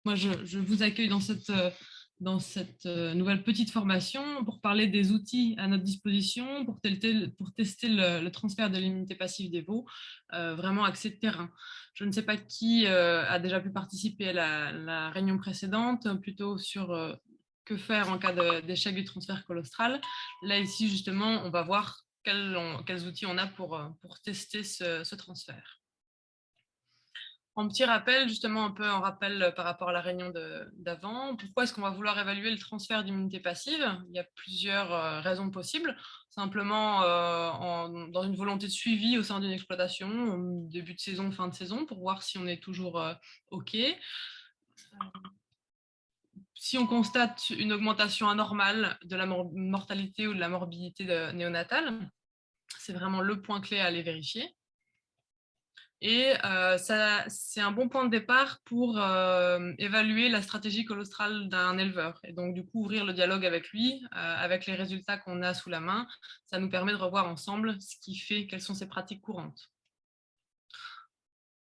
moi, je vous accueille dans cette nouvelle petite formation pour parler des outils à notre disposition pour tester le transfert de l'immunité passive des veaux, vraiment axé de terrain. Je ne sais pas qui a déjà pu participer à la réunion précédente, plutôt sur que faire en cas d'échec du transfert colostral. Là, ici, justement, on va voir quels outils on a pour tester ce transfert. En petit rappel, justement un peu en rappel par rapport à la réunion d'avant, pourquoi est-ce qu'on va vouloir évaluer le transfert d'immunité passive? Il y a plusieurs raisons possibles. Simplement dans une volonté de suivi au sein d'une exploitation, début de saison, fin de saison, pour voir si on est toujours OK. Si on constate une augmentation anormale de la mortalité ou de la morbidité néonatale, c'est vraiment le point clé à aller vérifier. Et c'est un bon point de départ pour évaluer la stratégie colostrale d'un éleveur. Et donc, du coup, ouvrir le dialogue avec lui, avec les résultats qu'on a sous la main, ça nous permet de revoir ensemble ce qui fait, quelles sont ses pratiques courantes.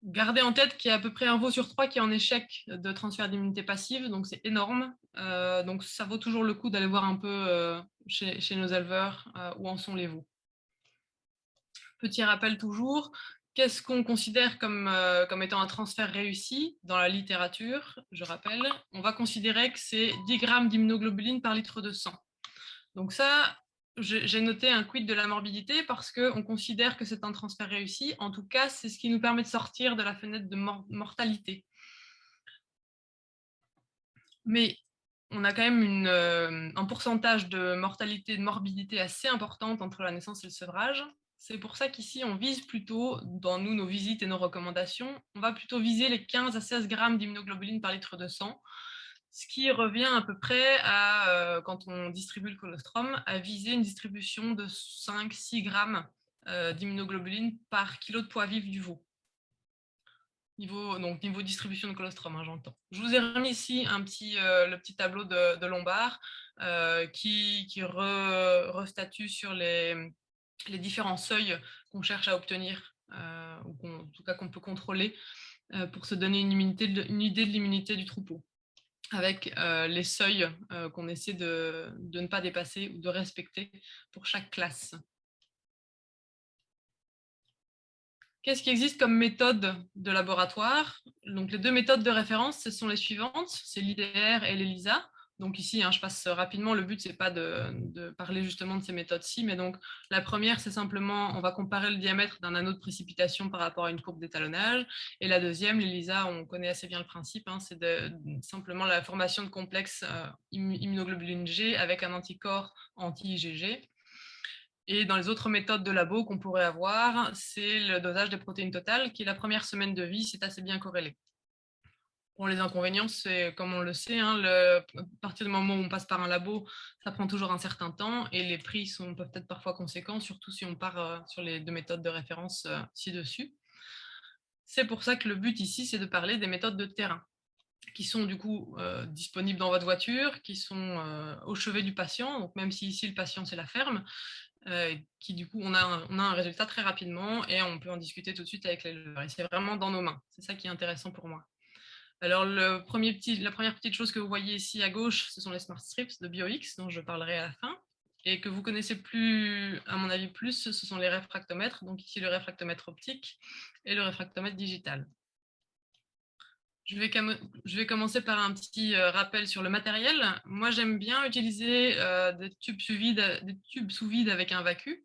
Gardez en tête qu'il y a à peu près un veau sur 3 qui est en échec de transfert d'immunité passive, donc c'est énorme. Donc, ça vaut toujours le coup d'aller voir un peu chez nos éleveurs où en sont les veaux. Petit rappel toujours, qu'est-ce qu'on considère comme étant un transfert réussi dans la littérature? Je rappelle, on va considérer que c'est 10 grammes d'immunoglobuline par litre de sang. Donc ça, j'ai noté un quid de la morbidité parce qu'on considère que c'est un transfert réussi. En tout cas, c'est ce qui nous permet de sortir de la fenêtre de mortalité. Mais on a quand même un pourcentage de mortalité et de morbidité assez importante entre la naissance et le sevrage. C'est pour ça qu'ici, on vise plutôt, dans nos visites et nos recommandations, on va plutôt viser les 15 à 16 grammes d'immunoglobuline par litre de sang, ce qui revient à peu près à, quand on distribue le colostrum, à viser une distribution de 5-6 grammes d'immunoglobuline par kilo de poids vif du veau. Niveau distribution de colostrum, hein, j'entends. Je vous ai remis ici le petit tableau de Lombard qui restatue sur les différents seuils qu'on cherche à obtenir, ou en tout cas qu'on peut contrôler pour se donner une idée de l'immunité du troupeau, avec les seuils qu'on essaie de ne pas dépasser ou de respecter pour chaque classe. Qu'est-ce qui existe comme méthode de laboratoire? Donc, les deux méthodes de référence, ce sont les suivantes, c'est l'IDR et l'ELISA. Donc ici, je passe rapidement, le but, c'est pas de parler justement de ces méthodes-ci, mais donc la première, c'est simplement, on va comparer le diamètre d'un anneau de précipitation par rapport à une courbe d'étalonnage, et la deuxième, l'ELISA, on connaît assez bien le principe, c'est simplement la formation de complexes immunoglobuline G avec un anticorps anti-IgG. Et dans les autres méthodes de labo qu'on pourrait avoir, c'est le dosage des protéines totales, qui, la première semaine de vie, c'est assez bien corrélé. Pour les inconvénients, c'est comme on le sait, à partir du moment où on passe par un labo, ça prend toujours un certain temps et les prix peuvent être parfois conséquents, surtout si on part sur les deux méthodes de référence ci-dessus. C'est pour ça que le but ici, c'est de parler des méthodes de terrain, qui sont du coup disponibles dans votre voiture, qui sont au chevet du patient, donc même si ici le patient c'est la ferme, qui du coup on a un résultat très rapidement et on peut en discuter tout de suite avec l'éleveur. Et c'est vraiment dans nos mains, c'est ça qui est intéressant pour moi. Alors la première petite chose que vous voyez ici à gauche, ce sont les Smart Strips de BioX, dont je parlerai à la fin, et que vous connaissez plus, à mon avis plus, ce sont les réfractomètres, donc ici le réfractomètre optique et le réfractomètre digital. Je vais commencer par un petit rappel sur le matériel. Moi, j'aime bien utiliser des tubes sous vide avec un vacuum.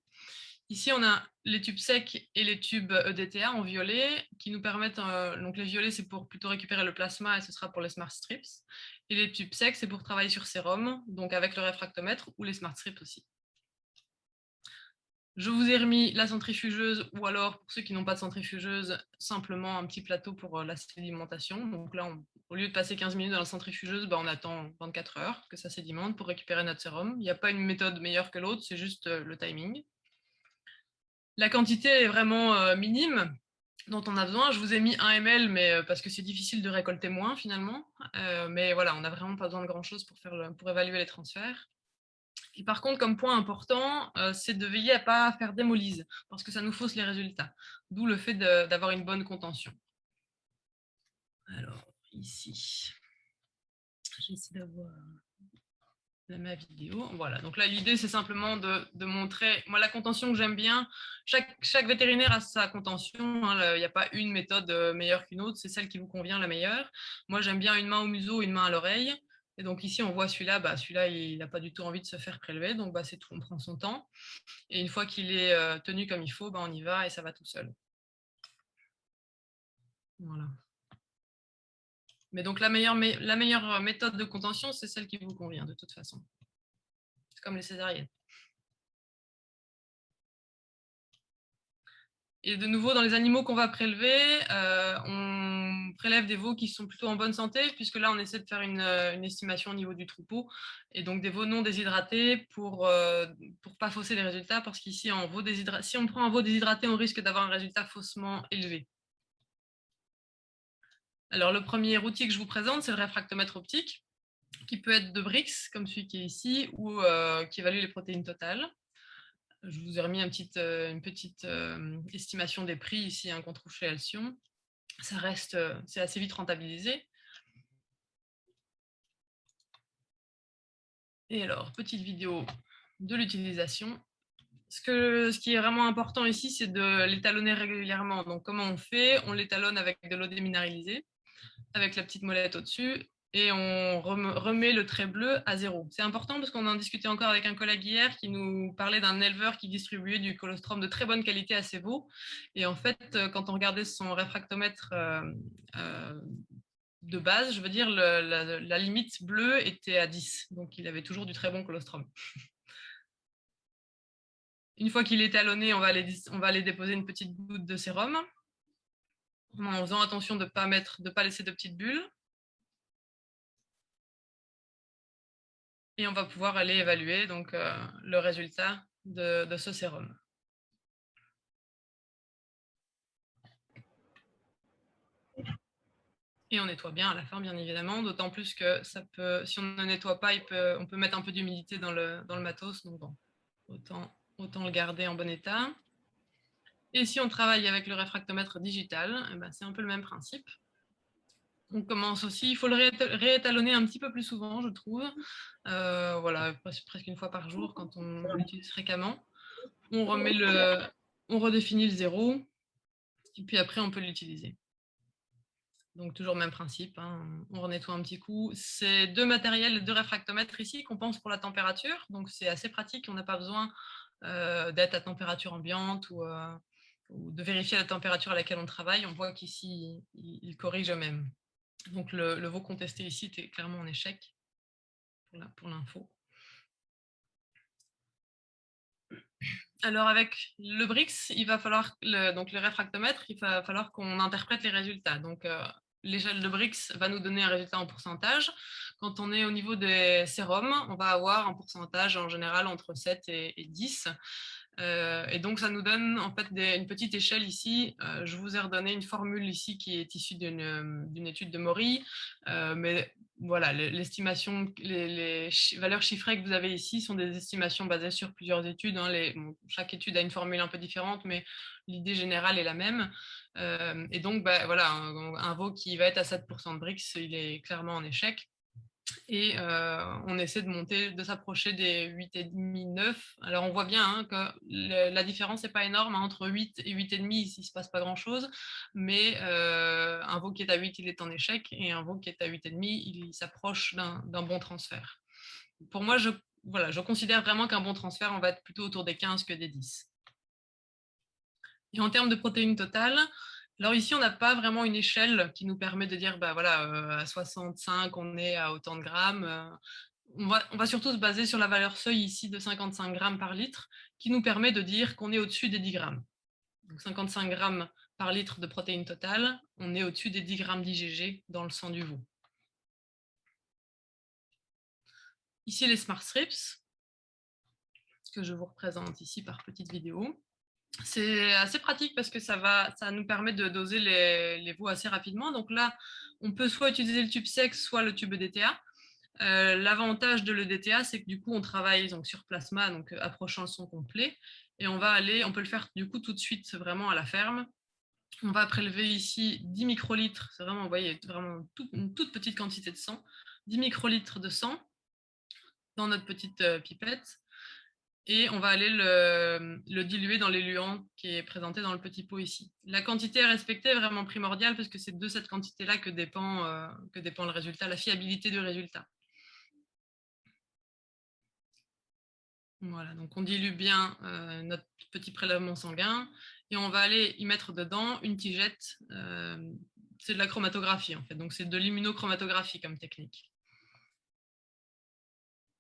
Ici, on a les tubes secs et les tubes EDTA en violet qui nous permettent, donc les violets, c'est pour plutôt récupérer le plasma et ce sera pour les Smart Strips. Et les tubes secs, c'est pour travailler sur sérum, donc avec le réfractomètre ou les Smart Strips aussi. Je vous ai remis la centrifugeuse, ou alors, pour ceux qui n'ont pas de centrifugeuse, simplement un petit plateau pour la sédimentation. Donc là, au lieu de passer 15 minutes dans la centrifugeuse, on attend 24 heures que ça sédimente pour récupérer notre sérum. Il n'y a pas une méthode meilleure que l'autre, c'est juste le timing. La quantité est vraiment minime dont on a besoin. Je vous ai mis 1 ml, mais parce que c'est difficile de récolter moins finalement. Mais voilà, on n'a vraiment pas besoin de grand-chose pour évaluer les transferts. Et par contre, comme point important, c'est de veiller à ne pas faire d'hémolyse, parce que ça nous fausse les résultats. D'où le fait d'avoir une bonne contention. Alors, ici. J'essaie d'avoir ma vidéo. Voilà, donc là, l'idée, c'est simplement de montrer, moi, la contention que j'aime bien, chaque vétérinaire a sa contention, hein, il n'y a pas une méthode meilleure qu'une autre, c'est celle qui vous convient la meilleure. Moi, j'aime bien une main au museau, une main à l'oreille. Et donc ici, on voit celui-là, celui-là, il n'a pas du tout envie de se faire prélever, donc c'est tout, on prend son temps. Et une fois qu'il est tenu comme il faut, on y va et ça va tout seul. Voilà. Mais donc la meilleure méthode de contention, c'est celle qui vous convient de toute façon. C'est comme les césariennes. Et de nouveau, dans les animaux qu'on va prélever, on prélève des veaux qui sont plutôt en bonne santé, puisque là, on essaie de faire une estimation au niveau du troupeau, et donc des veaux non déshydratés pour pas fausser les résultats, parce qu'ici, si on prend un veau déshydraté, on risque d'avoir un résultat faussement élevé. Alors, le premier outil que je vous présente, c'est le réfractomètre optique, qui peut être de Brix, comme celui qui est ici, ou qui évalue les protéines totales. Je vous ai remis une petite estimation des prix ici qu'on trouve chez Alcyon. C'est assez vite rentabilisé. Et alors, petite vidéo de l'utilisation. Ce qui est vraiment important ici, c'est de l'étalonner régulièrement. Donc, comment on fait? On l'étalonne avec de l'eau déminéralisée, avec la petite molette au-dessus, et on remet le trait bleu à 0. C'est important parce qu'on en discutait encore avec un collègue hier qui nous parlait d'un éleveur qui distribuait du colostrum de très bonne qualité à ses veaux. Et en fait, quand on regardait son réfractomètre de base, je veux dire, la limite bleue était à 10. Donc, il avait toujours du très bon colostrum. Une fois qu'il est talonné, on va aller déposer une petite goutte de sérum, en faisant attention de ne pas laisser de petites bulles. Et on va pouvoir aller évaluer donc, le résultat de ce sérum. Et on nettoie bien à la fin, bien évidemment, d'autant plus que si on ne nettoie pas, on peut mettre un peu d'humidité dans le matos, donc bon, autant le garder en bon état. Et si on travaille avec le réfractomètre digital, c'est un peu le même principe. On commence aussi, il faut le réétalonner un petit peu plus souvent, je trouve. Voilà, presque une fois par jour quand on l'utilise fréquemment. On redéfinit le 0, et puis après on peut l'utiliser. Donc toujours le même principe, hein. On renettoie un petit coup. C'est deux matériels, deux réfractomètres ici qu'on pense pour la température, donc c'est assez pratique, on n'a pas besoin d'être à température ambiante ou de vérifier la température à laquelle on travaille. On voit qu'ici, il corrige eux-mêmes. Donc le veau contesté ici était clairement en échec, pour l'info. Alors avec le Brix, il va falloir, donc le réfractomètre, il va falloir qu'on interprète les résultats. Donc l'échelle de Brix va nous donner un résultat en pourcentage. Quand on est au niveau des sérums, on va avoir un pourcentage en général entre 7 et 10. Et donc ça nous donne en fait une petite échelle ici. Je vous ai redonné une formule ici qui est issue d'une étude de Maury, mais voilà, l'estimation, les valeurs chiffrées que vous avez ici sont des estimations basées sur plusieurs études, hein. Chaque étude a une formule un peu différente, mais l'idée générale est la même. Et donc voilà, un veau qui va être à 7% de Brix, il est clairement en échec. Et on essaie de s'approcher des 8,5, 9. Alors on voit bien que la différence n'est pas énorme, hein, entre 8 et 8,5, il ne se passe pas grand-chose, mais un veau qui est à 8, il est en échec, et un veau qui est à 8,5, il s'approche d'un bon transfert. Pour moi, je considère vraiment qu'un bon transfert, on va être plutôt autour des 15 que des 10. Et en termes de protéines totales, alors ici, on n'a pas vraiment une échelle qui nous permet de dire, à 65, on est à autant de grammes. On va surtout se baser sur la valeur seuil ici de 55 grammes par litre, qui nous permet de dire qu'on est au-dessus des 10 grammes. Donc 55 grammes par litre de protéines totales, on est au-dessus des 10 grammes d'IgG dans le sang du veau. Ici, les Smart Strips, que je vous représente ici par petite vidéo. C'est assez pratique parce que ça nous permet de doser les veaux assez rapidement. Donc là, on peut soit utiliser le tube sec, soit le tube EDTA. L'avantage de l'EDTA, c'est que du coup, on travaille donc, sur plasma, donc approchant le son complet. Et on peut le faire du coup tout de suite, vraiment à la ferme. On va prélever ici 10 microlitres, c'est vraiment, vous voyez, vraiment une toute petite quantité de sang. 10 microlitres de sang dans notre petite pipette et on va aller le diluer dans l'éluant qui est présenté dans le petit pot ici. La quantité à respecter est vraiment primordiale parce que c'est de cette quantité-là que dépend le résultat, la fiabilité du résultat. Voilà, donc on dilue bien notre petit prélèvement sanguin et on va aller y mettre dedans une tigette. C'est de la chromatographie en fait, donc c'est de l'immunochromatographie comme technique.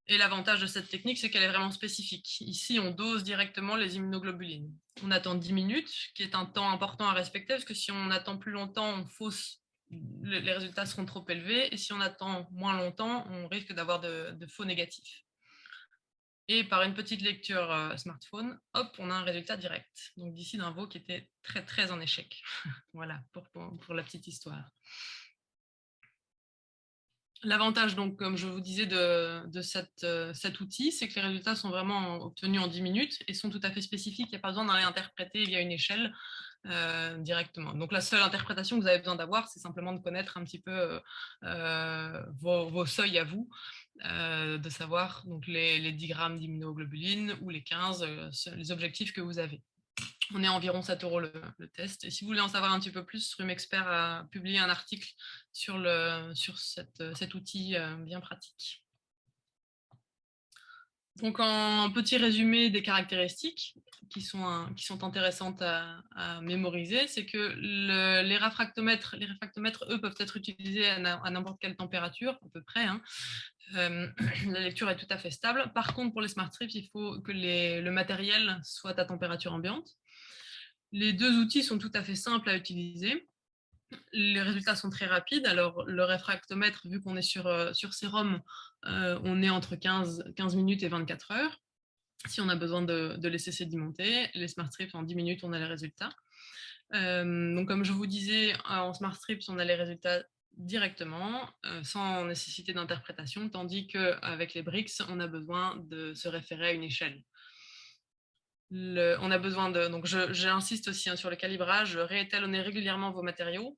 Et l'avantage de cette technique, c'est qu'elle est vraiment spécifique. Ici, on dose directement les immunoglobulines. On attend 10 minutes, qui est un temps important à respecter, parce que si on attend plus longtemps, on fausse, les résultats seront trop élevés, et si on attend moins longtemps, on risque d'avoir de faux négatifs. Et par une petite lecture smartphone, hop, on a un résultat direct. Donc d'ici d'un veau qui était très très en échec. Voilà, pour la petite histoire. L'avantage, donc, comme je vous disais, de cet outil, c'est que les résultats sont vraiment obtenus en 10 minutes et sont tout à fait spécifiques. Il n'y a pas besoin d'aller interpréter via une échelle directement. Donc, la seule interprétation que vous avez besoin d'avoir, c'est simplement de connaître un petit peu vos seuils à vous, de savoir donc, les 10 grammes d'immunoglobulines ou les 15, les objectifs que vous avez. On est à environ 7 € le test. Et si vous voulez en savoir un petit peu plus, Rhume Expert a publié un article sur cet outil bien pratique. Donc, en petit résumé des caractéristiques qui sont intéressantes à mémoriser, c'est que les réfractomètres, eux, peuvent être utilisés à n'importe quelle température, à peu près. Hein. La lecture est tout à fait stable. Par contre, pour les Smart Strips, il faut que le matériel soit à température ambiante. Les deux outils sont tout à fait simples à utiliser. Les résultats sont très rapides. Alors, le réfractomètre, vu qu'on est sur sérum, on est entre 15 minutes et 24 heures. Si on a besoin de laisser sédimenter, les Smart Strips, en 10 minutes, on a les résultats. Donc, comme je vous disais, en Smart Strips, on a les résultats directement, sans nécessité d'interprétation, tandis qu'avec les BRICS, on a besoin de se référer à une échelle. On a besoin de... Donc, j'insiste aussi sur le calibrage, réétalonnez régulièrement vos matériaux,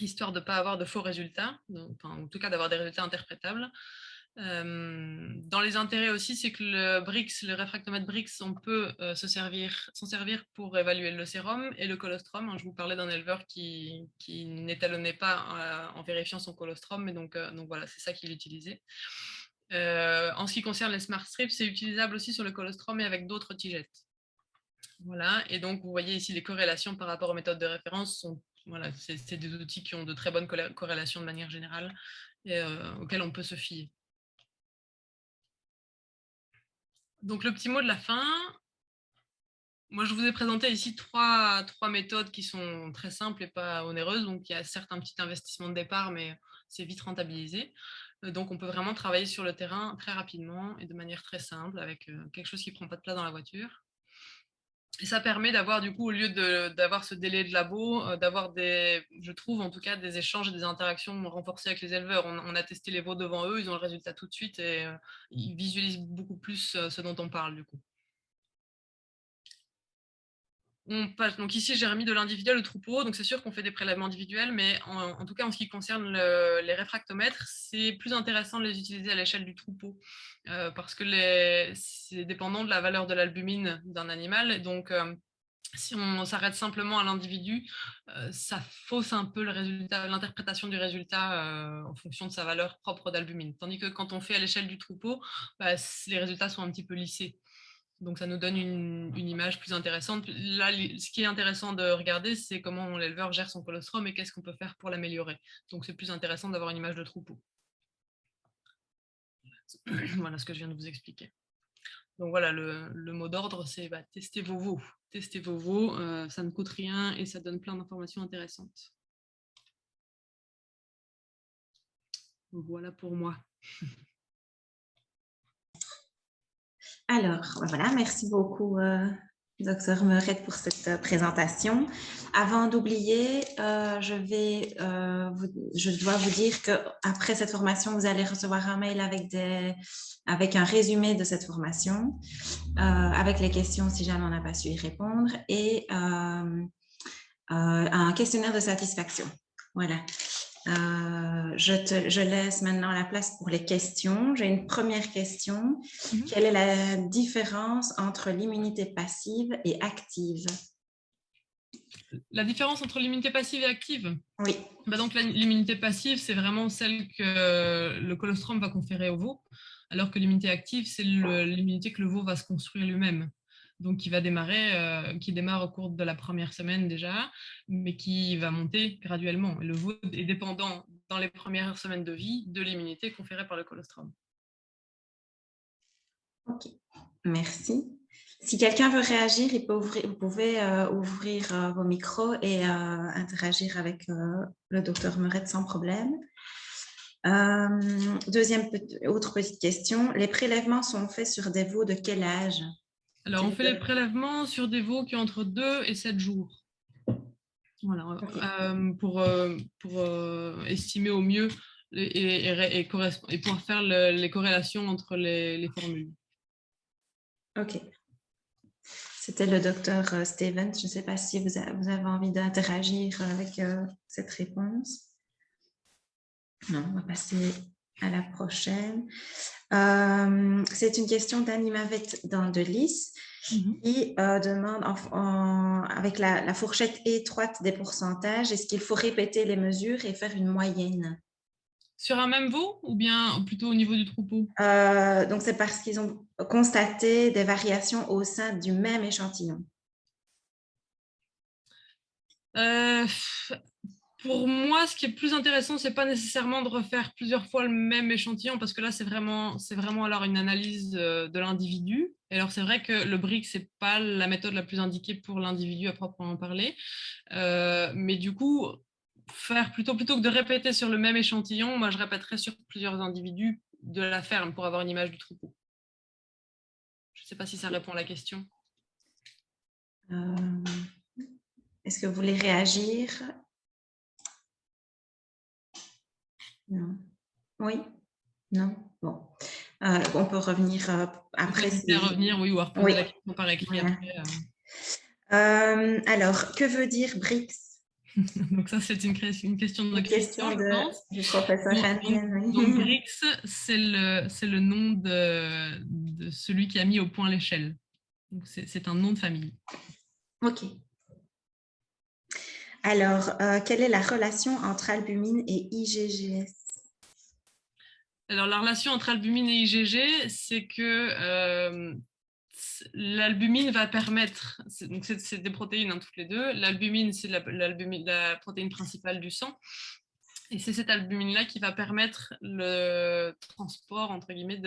histoire de ne pas avoir de faux résultats, en tout cas d'avoir des résultats interprétables. Dans les intérêts aussi, c'est que le réfractomètre BRICS, on peut s'en servir pour évaluer le sérum et le colostrum. Je vous parlais d'un éleveur qui n'étalonnait pas en vérifiant son colostrum, mais donc voilà, c'est ça qu'il utilisait. En ce qui concerne les Smart Strips, c'est utilisable aussi sur le colostrum et avec d'autres tigettes. Voilà, et donc vous voyez ici les corrélations par rapport aux méthodes de référence sont, voilà, c'est des outils qui ont de très bonnes corrélations de manière générale et auxquels on peut se fier. Donc le petit mot de la fin, moi je vous ai présenté ici trois méthodes qui sont très simples et pas onéreuses, donc il y a certes un petit investissement de départ, mais c'est vite rentabilisé. Donc on peut vraiment travailler sur le terrain très rapidement et de manière très simple avec quelque chose qui ne prend pas de place dans la voiture. Et ça permet d'avoir, du coup, au lieu d'avoir ce délai de labo, d'avoir je trouve en tout cas, des échanges et des interactions renforcées avec les éleveurs. On a testé les veaux devant eux, ils ont le résultat tout de suite et ils visualisent beaucoup plus ce dont on parle, du coup. Donc ici, j'ai remis de l'individuel au troupeau, donc c'est sûr qu'on fait des prélèvements individuels, mais en tout cas, en ce qui concerne les réfractomètres, c'est plus intéressant de les utiliser à l'échelle du troupeau, parce que c'est dépendant de la valeur de l'albumine d'un animal, donc si on s'arrête simplement à l'individu, ça fausse un peu l'interprétation du résultat en fonction de sa valeur propre d'albumine, tandis que quand on fait à l'échelle du troupeau, les résultats sont un petit peu lissés. Donc, ça nous donne une image plus intéressante. Là, ce qui est intéressant de regarder, c'est comment l'éleveur gère son colostrum et qu'est-ce qu'on peut faire pour l'améliorer. Donc, c'est plus intéressant d'avoir une image de troupeau. Voilà ce que je viens de vous expliquer. Donc, voilà, le mot d'ordre, c'est tester vos veaux. Tester vos veaux, ça ne coûte rien et ça donne plein d'informations intéressantes. Donc, voilà pour moi. Alors, voilà, merci beaucoup, Dr Meurette, pour cette présentation. Avant d'oublier, je dois vous dire qu'après cette formation, vous allez recevoir un mail avec un résumé de cette formation, avec les questions si jamais on n'a pas su y répondre, et un questionnaire de satisfaction. Voilà. Je laisse maintenant la place pour les questions. J'ai une première question. Quelle est la différence entre l'immunité passive et active? La différence entre l'immunité passive et active? Oui. Donc l'immunité passive, c'est vraiment celle que le colostrum va conférer au veau, alors que l'immunité active, c'est l'immunité que le veau va se construire lui-même. Donc qui démarre au cours de la première semaine déjà, mais qui va monter graduellement. Et le veau est dépendant dans les premières semaines de vie de l'immunité conférée par le colostrum. Ok, merci. Si quelqu'un veut réagir, vous pouvez ouvrir vos micros et interagir avec le docteur Meuret sans problème. Autre petite question. Les prélèvements sont faits sur des veaux de quel âge? Alors, on fait les prélèvements sur des veaux qui ont entre 2 et 7 jours. Voilà, okay. Pour estimer au mieux et pouvoir faire les corrélations entre les formules. Ok. C'était le docteur Stevens. Je ne sais pas si vous avez envie d'interagir avec cette réponse. Non, on va passer à la prochaine. C'est une question d'Animavet dans de Lys qui demande avec la fourchette étroite des pourcentages, est-ce qu'il faut répéter les mesures et faire une moyenne? Sur un même veau ou bien plutôt au niveau du troupeau? Donc, c'est parce qu'ils ont constaté des variations au sein du même échantillon. Pour moi, ce qui est plus intéressant, c'est pas nécessairement de refaire plusieurs fois le même échantillon, parce que là, c'est vraiment alors une analyse de l'individu. Et alors, c'est vrai que le BRIC, c'est pas la méthode la plus indiquée pour l'individu à proprement parler. Mais du coup, faire plutôt que de répéter sur le même échantillon, moi, je répéterais sur plusieurs individus de la ferme pour avoir une image du troupeau. Je sais pas si ça répond à la question. Est-ce que vous voulez réagir? Non. Oui? Non? Bon. On peut revenir après. Revenir, oui, ou à reposer la question par écrit voilà. après. Alors, que veut dire BRICS? Donc ça, c'est une question de Christian, je pense. Du professeur Hansen. Donc BRICS, c'est le nom de celui qui a mis au point l'échelle. Donc c'est un nom de famille. Ok. Alors, quelle est la relation entre albumine et IgGS? Alors, la relation entre albumine et IgG, c'est que l'albumine va permettre, donc c'est des protéines toutes les deux, l'albumine c'est la protéine principale du sang, et c'est cette albumine-là qui va permettre le transport, entre guillemets,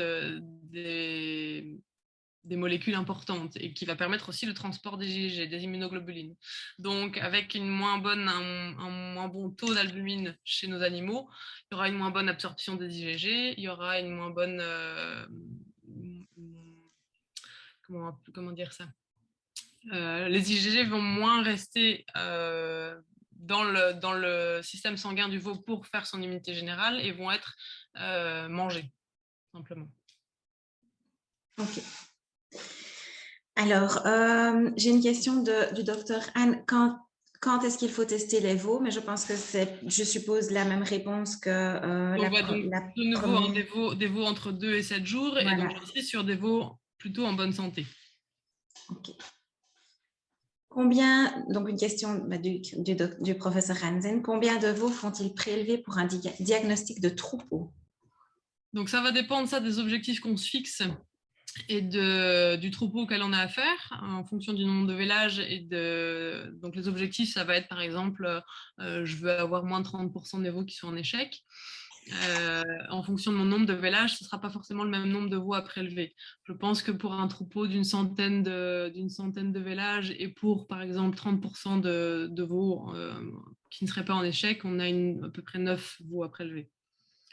des molécules importantes et qui va permettre aussi le transport des IgG, des immunoglobulines. Donc, avec un moins bon taux d'albumine chez nos animaux, il y aura une moins bonne absorption des IgG, il y aura une moins bonne... comment dire ça? Les IgG vont moins rester dans le système sanguin du veau pour faire son immunité générale et vont être mangés, simplement. Ok. Alors, j'ai une question du docteur Anne. Quand est-ce qu'il faut tester les veaux? Mais je pense que c'est, je suppose, la même réponse que de nouveau, des veaux entre 2 et 7 jours, voilà. Et donc ici sur des veaux plutôt en bonne santé. Ok. Donc une question du professeur Hansen, combien de veaux font-ils prélever pour un diagnostic de troupeau? Donc ça va dépendre des objectifs qu'on se fixe et du troupeau auquel on a affaire, en fonction du nombre de vélages. Donc les objectifs, ça va être par exemple, je veux avoir moins de 30% des veaux qui sont en échec. En fonction de mon nombre de vélages, ce ne sera pas forcément le même nombre de veaux à prélever. Je pense que pour un troupeau d'une centaine de vélages et pour, par exemple, 30% de veaux qui ne seraient pas en échec, on a à peu près 9 veaux à prélever.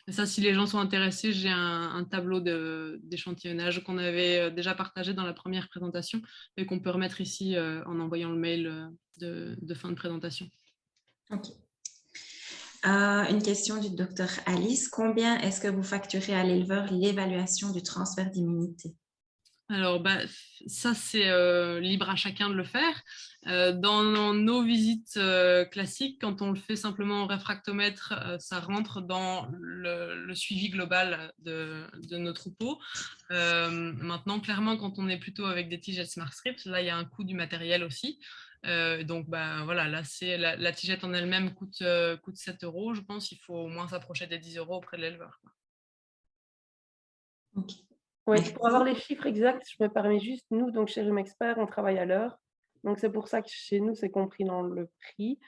Et ça, si les gens sont intéressés, j'ai un tableau d'échantillonnage qu'on avait déjà partagé dans la première présentation et qu'on peut remettre ici en envoyant le mail de fin de présentation. Ok. Une question du docteur Alice. Combien est-ce que vous facturez à l'éleveur l'évaluation du transfert d'immunité? Alors, ça, c'est libre à chacun de le faire. Dans nos visites classiques, quand on le fait simplement au réfractomètre, ça rentre dans le suivi global de nos troupeaux. Maintenant, clairement, quand on est plutôt avec des tigettes Smart Strips, là, il y a un coût du matériel aussi. Donc, voilà, là, la tigette en elle-même coûte 7 €. Je pense qu'il faut au moins s'approcher des 10 € auprès de l'éleveur. Ok. Oui, Merci. pour avoir les chiffres exacts, je me permets juste, nous, donc chez Rumexpert, on travaille à l'heure. Donc, c'est pour ça que chez nous, c'est compris dans le prix,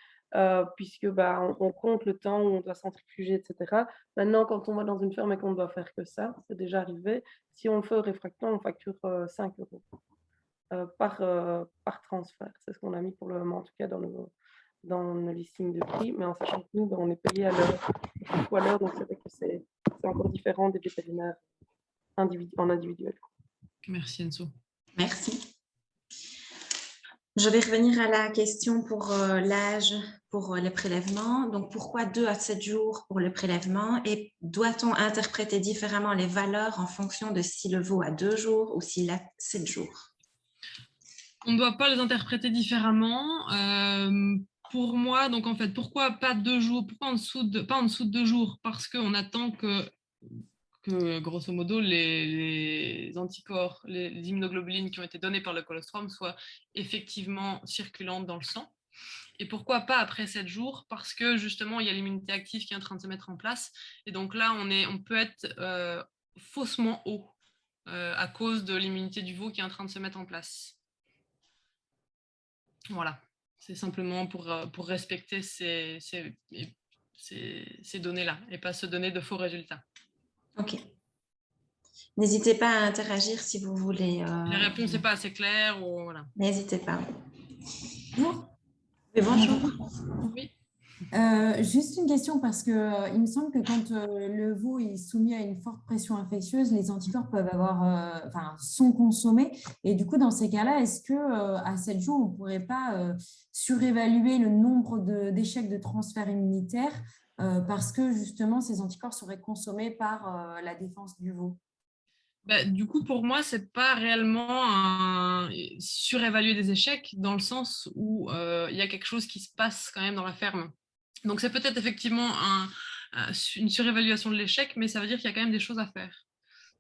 puisque on compte le temps où on doit centrifuger, etc. Maintenant, quand on va dans une ferme et qu'on ne doit faire que ça, c'est déjà arrivé. Si on le fait au réfractant, on facture 5 € par transfert. C'est ce qu'on a mis pour le moment, en tout cas, dans nos listings de prix. Mais en sachant que nous, on est payé à l'heure, beaucoup à l'heure, donc c'est vrai que c'est encore différent des vétérinaires en individuel. Merci, Enzo. Merci. Je vais revenir à la question pour l'âge pour les prélèvements. Donc, pourquoi 2 à 7 jours pour le prélèvement? Et doit-on interpréter différemment les valeurs en fonction de si le veau a 2 jours ou s'il a 7 jours? On ne doit pas les interpréter différemment. Pour moi, donc en fait, pourquoi pas 2 jours? Pourquoi pas en dessous de 2 jours? Parce qu'on attend que grosso modo, les anticorps, les immunoglobulines qui ont été données par le colostrum soient effectivement circulantes dans le sang. Et pourquoi pas après 7 jours? Parce que justement, il y a l'immunité active qui est en train de se mettre en place. Et donc là, on peut être faussement haut à cause de l'immunité du veau qui est en train de se mettre en place. Voilà, c'est simplement pour respecter ces données-là et pas se donner de faux résultats. Ok. N'hésitez pas à interagir si vous voulez. Les réponses n'est pas assez claires ou voilà. N'hésitez pas. Bonjour. Oui, bonjour. Oui. Juste une question parce que il me semble que quand le veau est soumis à une forte pression infectieuse, les anticorps peuvent sont consommés. Et du coup, dans ces cas-là, est-ce que à 7 jours, on ne pourrait pas surévaluer le nombre d'échecs de transfert immunitaire parce que justement, ces anticorps seraient consommés par la défense du veau? Du coup, pour moi, c'est pas réellement surévaluer des échecs dans le sens où il y a quelque chose qui se passe quand même dans la ferme. Donc, c'est peut-être effectivement une surévaluation de l'échec, mais ça veut dire qu'il y a quand même des choses à faire.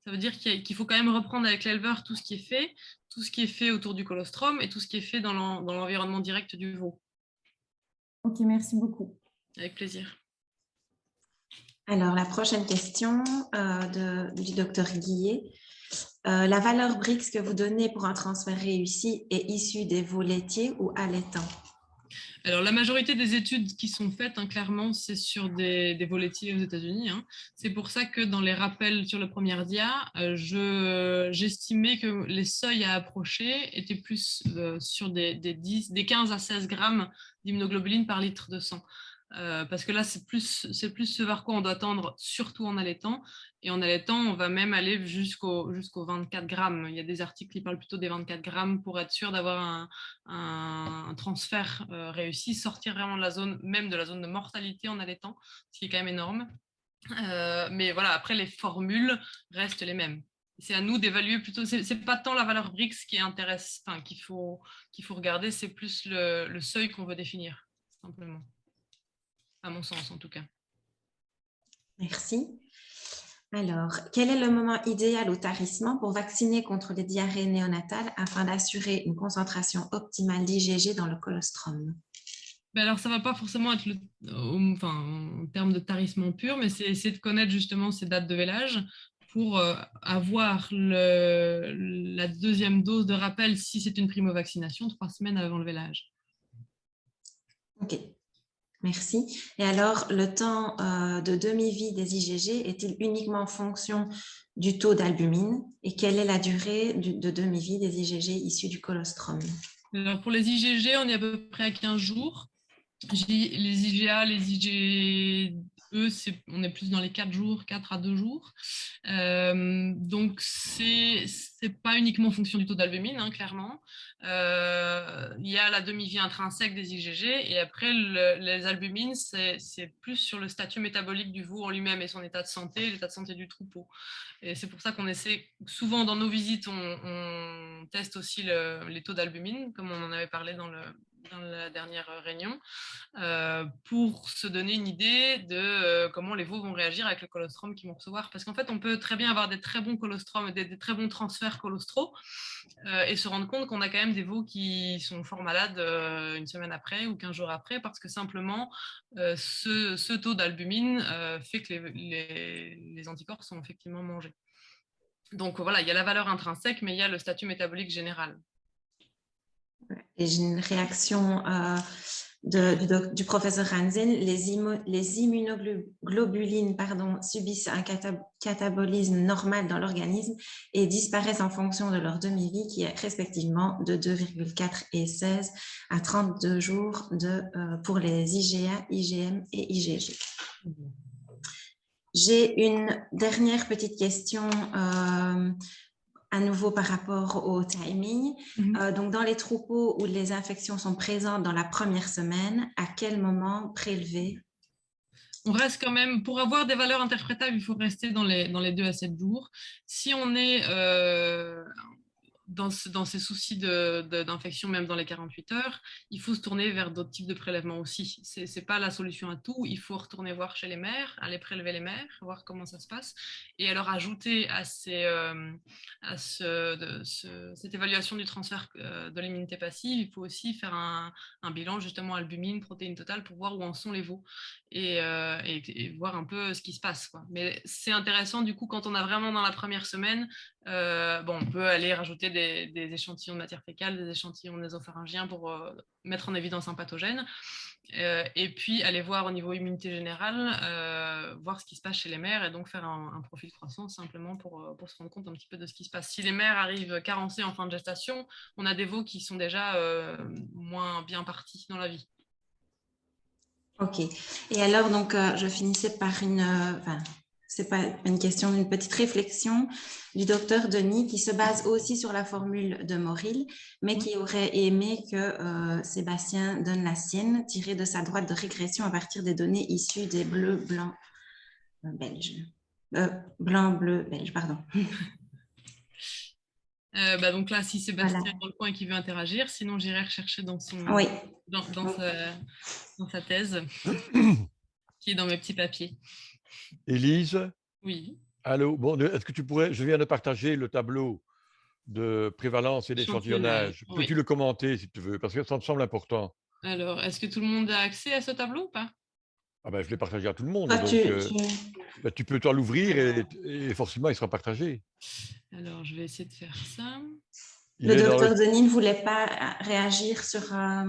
Ça veut dire qu'il faut quand même reprendre avec l'éleveur tout ce qui est fait autour du colostrum et tout ce qui est fait dans l'environnement direct du veau. Ok, merci beaucoup. Avec plaisir. Alors, la prochaine question du docteur Guillet. La valeur BRICS que vous donnez pour un transfert réussi est issue des veaux laitiers ou allaitants? Alors, la majorité des études qui sont faites, clairement, c'est sur des veaux laitiers aux États-Unis. C'est pour ça que dans les rappels sur le premier dia, j'estimais que les seuils à approcher étaient plus sur des 15 à 16 grammes d'immunoglobuline par litre de sang. Parce que là, c'est plus ce vers quoi on doit tendre, surtout en allaitant. Et en allaitant, on va même aller jusqu'aux 24 grammes. Il y a des articles qui parlent plutôt des 24 grammes pour être sûr d'avoir un transfert réussi, sortir vraiment de la zone de mortalité en allaitant, ce qui est quand même énorme. Mais voilà, après, les formules restent les mêmes. C'est à nous d'évaluer plutôt, c'est pas tant la valeur BRICS qui intéresse, qu'il faut regarder, c'est plus le seuil qu'on veut définir, simplement. À mon sens, en tout cas. Merci. Alors, quel est le moment idéal au tarissement pour vacciner contre les diarrhées néonatales afin d'assurer une concentration optimale d'IgG dans le colostrum? Alors, ça ne va pas forcément être en termes de tarissement pur, mais c'est essayer de connaître justement ces dates de vélage pour avoir la deuxième dose de rappel si c'est une primo-vaccination 3 semaines avant le vélage. Ok. Merci. Et alors, le temps de demi-vie des IgG est-il uniquement en fonction du taux d'albumine? Et quelle est la durée de demi-vie des IgG issus du colostrum? Alors, pour les IgG, on est à peu près à 15 jours. Les IgA, les eux, on est plus dans les 4 jours, 4 à 2 jours. Donc, c'est pas uniquement en fonction du taux d'albumine, hein, clairement. Il y a la demi-vie intrinsèque des IgG et après, les albumines, c'est plus sur le statut métabolique du veau en lui-même et son état de santé, l'état de santé du troupeau. Et c'est pour ça qu'on essaie, souvent dans nos visites, on teste aussi les taux d'albumine, comme on en avait parlé dans la dernière réunion, pour se donner une idée de comment les veaux vont réagir avec le colostrum qu'ils vont recevoir. Parce qu'en fait, on peut très bien avoir des très bons colostrums, des très bons transferts colostraux, et se rendre compte qu'on a quand même des veaux qui sont fort malades une semaine après ou 15 jours après, parce que simplement, ce taux d'albumine fait que les anticorps sont effectivement mangés. Donc voilà, il y a la valeur intrinsèque, mais il y a le statut métabolique général. Et j'ai une réaction du professeur Hansen. Les immunoglobulines subissent un catabolisme normal dans l'organisme et disparaissent en fonction de leur demi-vie qui est respectivement de 2,4 et 16 à 32 jours pour les IgA, IgM et IgG. J'ai une dernière petite question à nouveau par rapport au timing. Donc, dans les troupeaux où les infections sont présentes dans la première semaine, à quel moment prélever? On reste quand même, pour avoir des valeurs interprétables, il faut rester dans les 2 à 7 jours. Si on est dans ces soucis d'infection, même dans les 48 heures, il faut se tourner vers d'autres types de prélèvements aussi. Ce n'est pas la solution à tout. Il faut retourner voir chez les mères, aller prélever les mères, voir comment ça se passe. Et alors ajouter à cette évaluation du transfert de l'immunité passive, il faut aussi faire un bilan justement albumine, protéines totales pour voir où en sont les veaux et voir un peu ce qui se passe, quoi. Mais c'est intéressant du coup quand on a vraiment dans la première semaine, on peut aller rajouter des échantillons de matière fécale, des échantillons nasopharyngiens pour mettre en évidence un pathogène, et puis aller voir au niveau immunité générale, voir ce qui se passe chez les mères et donc faire un profil de croissance simplement pour se rendre compte un petit peu de ce qui se passe. Si les mères arrivent carencées en fin de gestation, on a des veaux qui sont déjà moins bien partis dans la vie. Ok. Et alors, donc, je finissais par c'est pas une question, une petite réflexion du docteur Denis qui se base aussi sur la formule de Moril, mais qui aurait aimé que Sébastien donne la sienne, tirée de sa droite de régression à partir des données issues des bleus, blancs, belges. Blanc, bleu, belge, pardon. Donc là, si Sébastien est dans le coin et qu'il veut interagir, sinon j'irai rechercher dans Oui. dans sa thèse, qui est dans mes petits papiers. Élise? Oui. Allô? Bon, est-ce que tu pourrais, je viens de partager le tableau de prévalence et d'échantillonnage. Oui. Peux-tu le commenter si tu veux? Parce que ça me semble important. Alors, est-ce que tout le monde a accès à ce tableau ou pas? Ah ben, je l'ai partagé à tout le monde. Tu peux toi l'ouvrir et forcément, il sera partagé. Alors, je vais essayer de faire ça. Le docteur Denis ne voulait pas réagir sur sa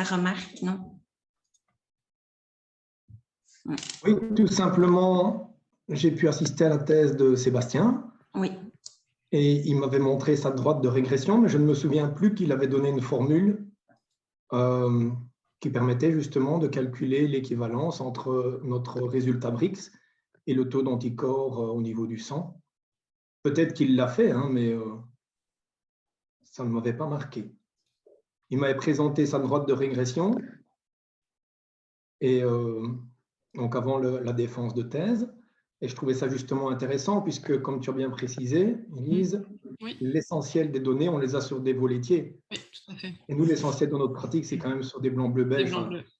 remarque, non? Oui, tout simplement, j'ai pu assister à la thèse de Sébastien. Oui. Et il m'avait montré sa droite de régression, mais je ne me souviens plus qu'il avait donné une formule qui permettait justement de calculer l'équivalence entre notre résultat BRICS et le taux d'anticorps au niveau du sang. Peut-être qu'il l'a fait, hein, mais ça ne m'avait pas marqué. Il m'avait présenté sa droite de régression et donc avant la défense de thèse, et je trouvais ça justement intéressant puisque, comme tu as bien précisé, Élise, l'essentiel des données, on les a sur des veaux laitiers. Oui, tout à fait. Et nous, l'essentiel de notre pratique, c'est quand même sur des blancs bleus belges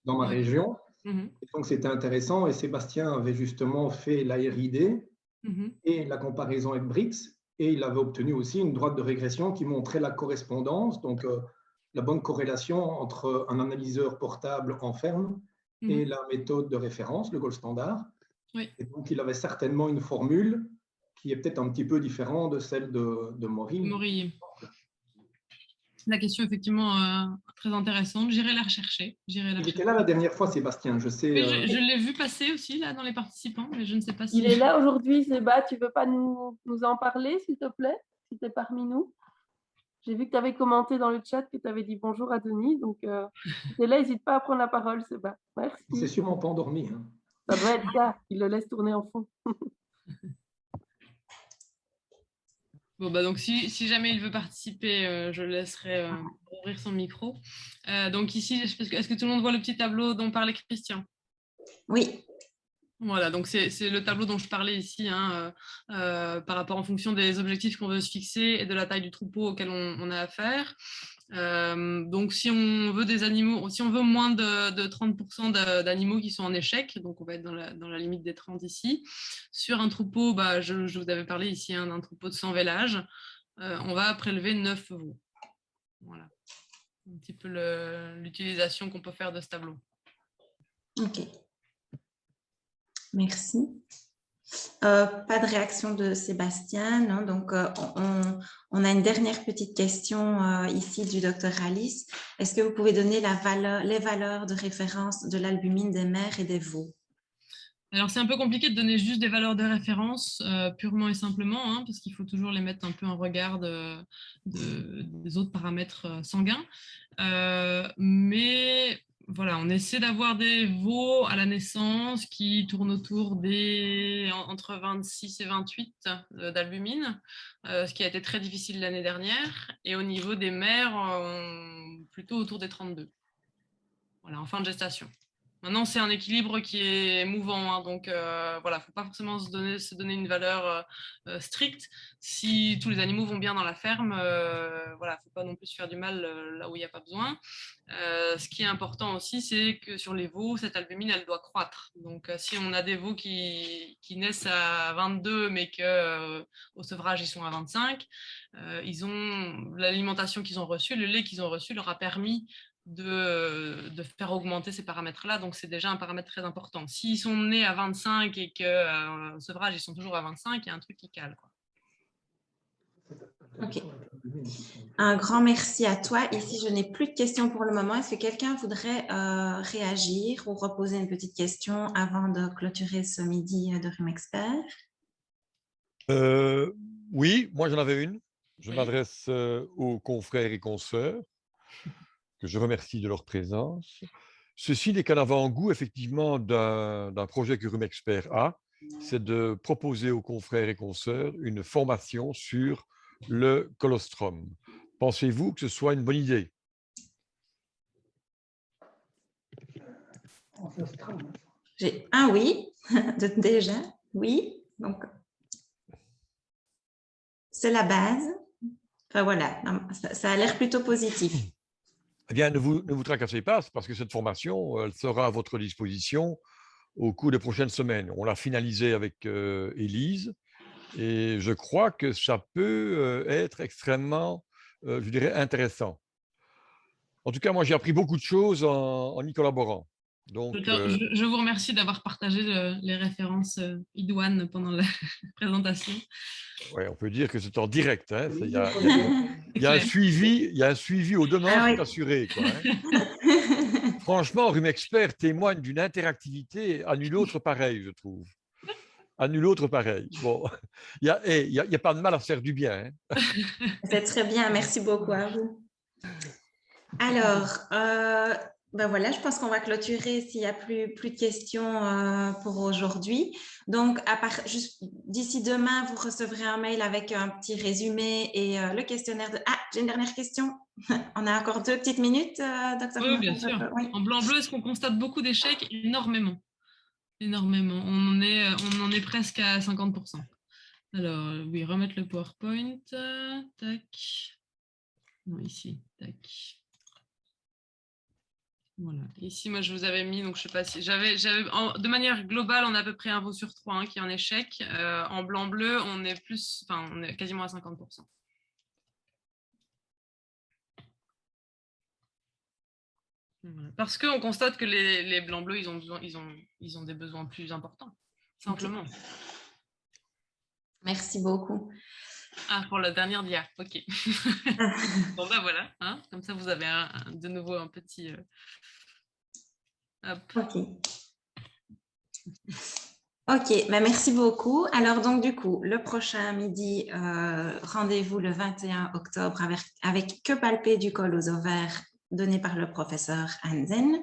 dans ma région. Et donc, c'était intéressant. Et Sébastien avait justement fait la RID et la comparaison avec BRICS. Et il avait obtenu aussi une droite de régression qui montrait la correspondance, donc la bonne corrélation entre un analyseur portable en ferme et la méthode de référence, le gold standard. Oui. Et donc, il avait certainement une formule qui est peut-être un petit peu différente de celle de Moril. La question est effectivement très intéressante. J'irai la rechercher. Il était là la dernière fois, Sébastien, je sais. Oui, je l'ai vu passer aussi là dans les participants, mais je ne sais pas si... Il est là aujourd'hui, Séba. Tu ne veux pas nous en parler, s'il te plaît, si tu es parmi nous? J'ai vu que tu avais commenté dans le chat que tu avais dit bonjour à Denis. Donc, et là, n'hésite pas à prendre la parole, Seba. Merci. C'est sûrement pas endormi. Hein. Ça doit être ça. Il le laisse tourner en fond. Bon, bah donc si jamais il veut participer, je le laisserai ouvrir son micro. Donc ici, est-ce que tout le monde voit le petit tableau dont parlait Christian? Oui. Voilà, donc c'est le tableau dont je parlais ici, hein, par rapport en fonction des objectifs qu'on veut se fixer et de la taille du troupeau auquel on a affaire. Donc si on veut des animaux, si on veut moins de 30% d'animaux qui sont en échec, donc on va être dans la limite des 30 ici. Sur un troupeau, bah, je vous avais parlé ici hein, d'un troupeau de 100 vélages, on va prélever 9 veaux. Voilà, un petit peu l'utilisation qu'on peut faire de ce tableau. Ok. Merci. Pas de réaction de Sébastien, non? Donc on a une dernière petite question ici du docteur Alice. Est-ce que vous pouvez donner les valeurs de référence de l'albumine des mères et des veaux? Alors c'est un peu compliqué de donner juste des valeurs de référence purement et simplement, hein, parce qu'il faut toujours les mettre un peu en regard des autres paramètres sanguins. Mais voilà, on essaie d'avoir des veaux à la naissance qui tournent autour entre 26 et 28 d'albumine, ce qui a été très difficile l'année dernière. Et au niveau des mères, plutôt autour des 32. Voilà, en fin de gestation. Maintenant, c'est un équilibre qui est mouvant, hein, donc voilà, il ne faut pas forcément se donner une valeur stricte. Si tous les animaux vont bien dans la ferme, voilà, il ne faut pas non plus se faire du mal là où il n'y a pas besoin. Ce qui est important aussi, c'est que sur les veaux, cette albumine, elle doit croître. Donc, si on a des veaux qui naissent à 22, mais qu'au sevrage, ils sont à 25, l'alimentation qu'ils ont reçue, le lait qu'ils ont reçu leur a permis de faire augmenter ces paramètres-là. Donc, c'est déjà un paramètre très important. S'ils sont nés à 25 et qu'au sevrage, ils sont toujours à 25, il y a un truc qui cale, quoi. Ok. Un grand merci à toi. Ici, je n'ai plus de questions pour le moment. Est-ce que quelqu'un voudrait réagir ou reposer une petite question avant de clôturer ce midi de Rhume Expert? Oui, moi j'en avais une. Je m'adresse aux confrères et consoeurs, que je remercie de leur présence. Ceci n'est qu'un avant-goût, effectivement, d'un projet que Rhume Expert a, c'est de proposer aux confrères et consoeurs une formation sur le colostrum. Pensez-vous que ce soit une bonne idée? J'ai un oui, déjà, oui. Donc, c'est la base. Enfin, voilà, ça a l'air plutôt positif. Eh bien, ne vous tracassez pas, parce que cette formation, elle sera à votre disposition au cours des prochaines semaines. On l'a finalisée avec Élise et je crois que ça peut être extrêmement, je dirais, intéressant. En tout cas, moi, j'ai appris beaucoup de choses en y collaborant. Donc, je vous remercie d'avoir partagé les références idoines pendant la présentation. Ouais, on peut dire que c'est en direct. Hein. Il y a un suivi au demeurant qui est assuré. Quoi, hein. Franchement, Rhume Expert témoigne d'une interactivité à nul autre pareil, je trouve. À nul autre pareil. Bon, il y a pas de mal à faire du bien. Hein. C'est très bien, merci beaucoup à vous. Alors, ben voilà, je pense qu'on va clôturer s'il n'y a plus de questions pour aujourd'hui. Donc, juste d'ici demain, vous recevrez un mail avec un petit résumé et le questionnaire de... Ah, j'ai une dernière question. On a encore 2 petites minutes, docteur. Oui, bien sûr. Oui. En blanc-bleu, est-ce qu'on constate beaucoup d'échecs? Énormément. Énormément. On en est presque à 50%. Alors, oui, remettre le PowerPoint. Tac. Non, ici. Tac. Voilà. Ici, moi, je vous avais mis, donc je ne sais pas si de manière globale, on a à peu près un veau sur 3 hein, qui est en échec. En blanc-bleu, on est quasiment à 50%. Voilà. Parce qu'on constate que les blancs-bleus, ils ont des besoins plus importants, simplement. Okay. Merci beaucoup. Ah, pour la dernière dia, ok. Bon, ben voilà, hein, comme ça, vous avez de nouveau un petit... Hop. Ok. Ok, ben merci beaucoup. Alors donc du coup, le prochain midi, rendez-vous le 21 octobre avec Que palper du col aux ovaires donné par le professeur Hansen.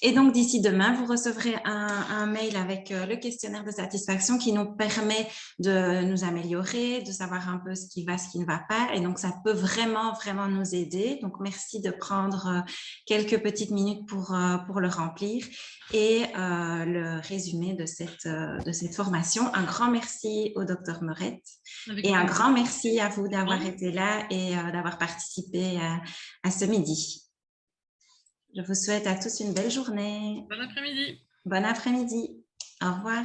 Et donc d'ici demain, vous recevrez un mail avec le questionnaire de satisfaction qui nous permet de nous améliorer, de savoir un peu ce qui va, ce qui ne va pas. Et donc ça peut vraiment, vraiment nous aider. Donc merci de prendre quelques petites minutes pour le remplir. Et le résumé de cette formation. Un grand merci au Dr Meurette et un grand merci à vous d'avoir été là et d'avoir participé à ce midi. Je vous souhaite à tous une belle journée. Bon après-midi. Bon après-midi. Au revoir.